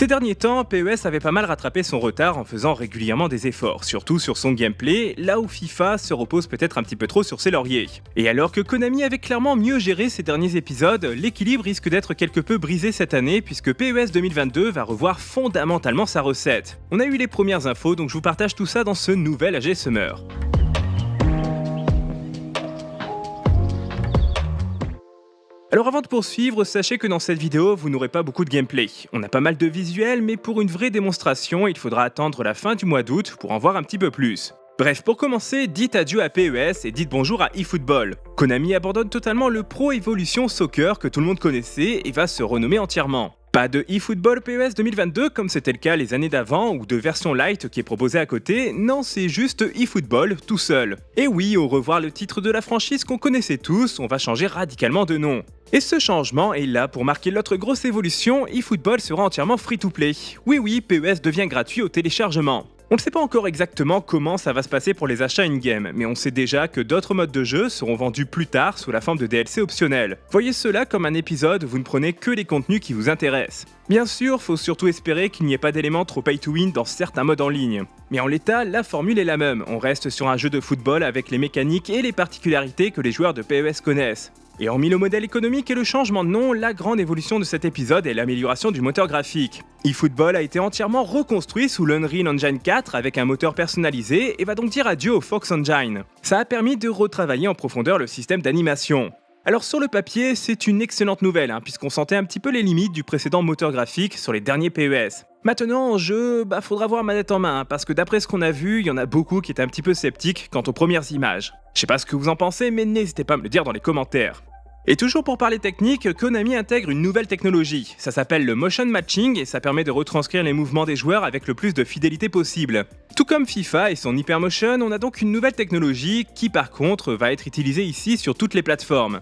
Ces derniers temps, PES avait pas mal rattrapé son retard en faisant régulièrement des efforts, surtout sur son gameplay, là où FIFA se repose peut-être un petit peu trop sur ses lauriers. Et alors que Konami avait clairement mieux géré ces derniers épisodes, l'équilibre risque d'être quelque peu brisé cette année puisque PES 2022 va revoir fondamentalement sa recette. On a eu les premières infos, donc je vous partage tout ça dans ce nouvel AG Summer. Alors avant de poursuivre, sachez que dans cette vidéo, vous n'aurez pas beaucoup de gameplay. On a pas mal de visuels, mais pour une vraie démonstration, il faudra attendre la fin du mois d'août pour en voir un petit peu plus. Bref, pour commencer, dites adieu à PES et dites bonjour à eFootball. Konami abandonne totalement le Pro Evolution Soccer que tout le monde connaissait et va se renommer entièrement. Pas de eFootball PES 2022 comme c'était le cas les années d'avant ou de version light qui est proposée à côté, non c'est juste eFootball tout seul. Et oui, au revoir le titre de la franchise qu'on connaissait tous, on va changer radicalement de nom. Et ce changement est là pour marquer l'autre grosse évolution, eFootball sera entièrement free-to-play. Oui, PES devient gratuit au téléchargement. On ne sait pas encore exactement comment ça va se passer pour les achats in-game, mais on sait déjà que d'autres modes de jeu seront vendus plus tard sous la forme de DLC optionnels. Voyez cela comme un épisode où vous ne prenez que les contenus qui vous intéressent. Bien sûr, faut surtout espérer qu'il n'y ait pas d'éléments trop pay to win dans certains modes en ligne. Mais en l'état, la formule est la même, on reste sur un jeu de football avec les mécaniques et les particularités que les joueurs de PES connaissent. Et hormis le modèle économique et le changement de nom, la grande évolution de cet épisode est l'amélioration du moteur graphique. eFootball a été entièrement reconstruit sous l'Unreal Engine 4 avec un moteur personnalisé et va donc dire adieu au Fox Engine. Ça a permis de retravailler en profondeur le système d'animation. Alors sur le papier, c'est une excellente nouvelle, puisqu'on sentait un petit peu les limites du précédent moteur graphique sur les derniers PES. Maintenant en jeu, faudra voir manette en main, parce que d'après ce qu'on a vu, il y en a beaucoup qui étaient un petit peu sceptiques quant aux premières images. Je sais pas ce que vous en pensez, mais n'hésitez pas à me le dire dans les commentaires. Et toujours pour parler technique, Konami intègre une nouvelle technologie. Ça s'appelle le motion matching et ça permet de retranscrire les mouvements des joueurs avec le plus de fidélité possible. Tout comme FIFA et son Hypermotion, on a donc une nouvelle technologie qui par contre va être utilisée ici sur toutes les plateformes.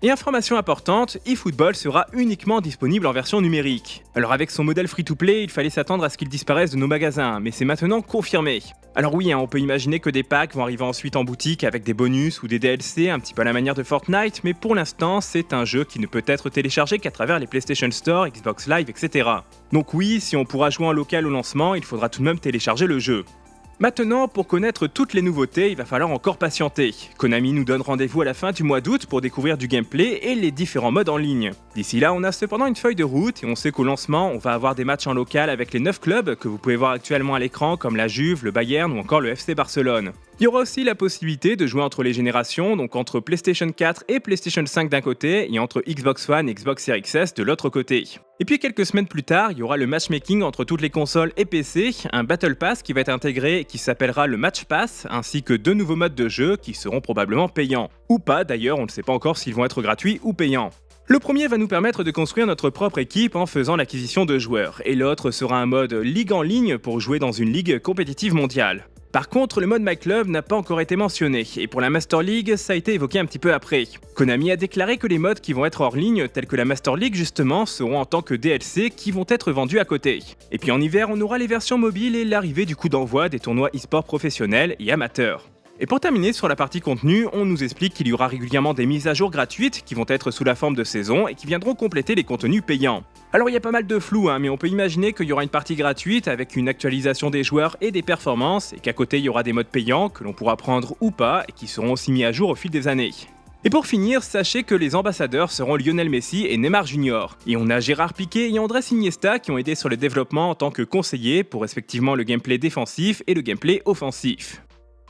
Et information importante, eFootball sera uniquement disponible en version numérique. Alors avec son modèle free-to-play, il fallait s'attendre à ce qu'il disparaisse de nos magasins, mais c'est maintenant confirmé. Alors oui, on peut imaginer que des packs vont arriver ensuite en boutique avec des bonus ou des DLC, un petit peu à la manière de Fortnite, mais pour l'instant, c'est un jeu qui ne peut être téléchargé qu'à travers les PlayStation Store, Xbox Live, etc. Donc oui, si on pourra jouer en local au lancement, il faudra tout de même télécharger le jeu. Maintenant, pour connaître toutes les nouveautés, il va falloir encore patienter. Konami nous donne rendez-vous à la fin du mois d'août pour découvrir du gameplay et les différents modes en ligne. D'ici là, on a cependant une feuille de route et on sait qu'au lancement, on va avoir des matchs en local avec les 9 clubs que vous pouvez voir actuellement à l'écran comme la Juve, le Bayern ou encore le FC Barcelone. Il y aura aussi la possibilité de jouer entre les générations, donc entre PlayStation 4 et PlayStation 5 d'un côté et entre Xbox One et Xbox Series X de l'autre côté. Et puis quelques semaines plus tard, il y aura le matchmaking entre toutes les consoles et PC, un Battle Pass qui va être intégré et qui s'appellera le Match Pass, ainsi que 2 nouveaux modes de jeu qui seront probablement payants. Ou pas d'ailleurs, on ne sait pas encore s'ils vont être gratuits ou payants. Le premier va nous permettre de construire notre propre équipe en faisant l'acquisition de joueurs, et l'autre sera un mode ligue en ligne pour jouer dans une ligue compétitive mondiale. Par contre, le mode My Club n'a pas encore été mentionné, et pour la Master League, ça a été évoqué un petit peu après. Konami a déclaré que les modes qui vont être hors ligne, tels que la Master League justement, seront en tant que DLC qui vont être vendus à côté. Et puis en hiver, on aura les versions mobiles et l'arrivée du coup d'envoi des tournois e-sport professionnels et amateurs. Et pour terminer sur la partie contenu, on nous explique qu'il y aura régulièrement des mises à jour gratuites qui vont être sous la forme de saison et qui viendront compléter les contenus payants. Alors il y a pas mal de flou, mais on peut imaginer qu'il y aura une partie gratuite avec une actualisation des joueurs et des performances, et qu'à côté il y aura des modes payants que l'on pourra prendre ou pas et qui seront aussi mis à jour au fil des années. Et pour finir, sachez que les ambassadeurs seront Lionel Messi et Neymar Jr. Et on a Gérard Piqué et Andrés Iniesta qui ont aidé sur le développement en tant que conseillers pour respectivement le gameplay défensif et le gameplay offensif.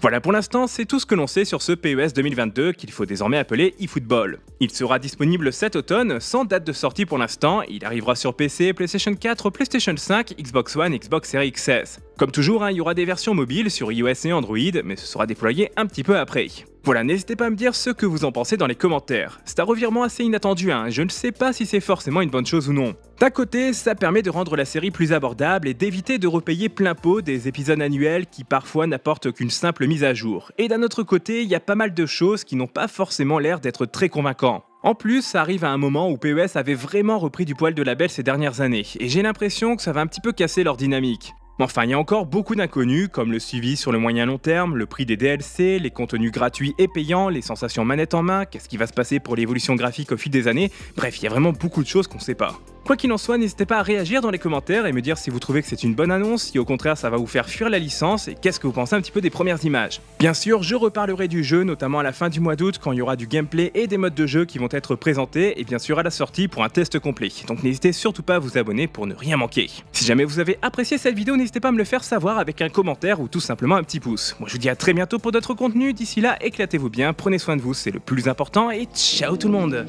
Voilà, pour l'instant, c'est tout ce que l'on sait sur ce PES 2022 qu'il faut désormais appeler eFootball. Il sera disponible cet automne, sans date de sortie pour l'instant, il arrivera sur PC, PlayStation 4, PlayStation 5, Xbox One, Xbox Series XS. Comme toujours, il y aura des versions mobiles sur iOS et Android, mais ce sera déployé un petit peu après. Voilà, n'hésitez pas à me dire ce que vous en pensez dans les commentaires. C'est un revirement assez inattendu, je ne sais pas si c'est forcément une bonne chose ou non. D'un côté, ça permet de rendre la série plus abordable et d'éviter de repayer plein pot des épisodes annuels qui parfois n'apportent qu'une simple mise à jour. Et d'un autre côté, il y a pas mal de choses qui n'ont pas forcément l'air d'être très convaincants. En plus, ça arrive à un moment où PES avait vraiment repris du poil de la bête ces dernières années, et j'ai l'impression que ça va un petit peu casser leur dynamique. Mais enfin, il y a encore beaucoup d'inconnus, comme le suivi sur le moyen long terme, le prix des DLC, les contenus gratuits et payants, les sensations manette en main, qu'est-ce qui va se passer pour l'évolution graphique au fil des années, bref, il y a vraiment beaucoup de choses qu'on sait pas. Quoi qu'il en soit, n'hésitez pas à réagir dans les commentaires et me dire si vous trouvez que c'est une bonne annonce, si au contraire ça va vous faire fuir la licence et qu'est-ce que vous pensez un petit peu des premières images. Bien sûr, je reparlerai du jeu, notamment à la fin du mois d'août quand il y aura du gameplay et des modes de jeu qui vont être présentés et bien sûr à la sortie pour un test complet. Donc n'hésitez surtout pas à vous abonner pour ne rien manquer. Si jamais vous avez apprécié cette vidéo, n'hésitez pas à me le faire savoir avec un commentaire ou tout simplement un petit pouce. Moi je vous dis à très bientôt pour d'autres contenus, d'ici là éclatez-vous bien, prenez soin de vous, c'est le plus important et ciao tout le monde.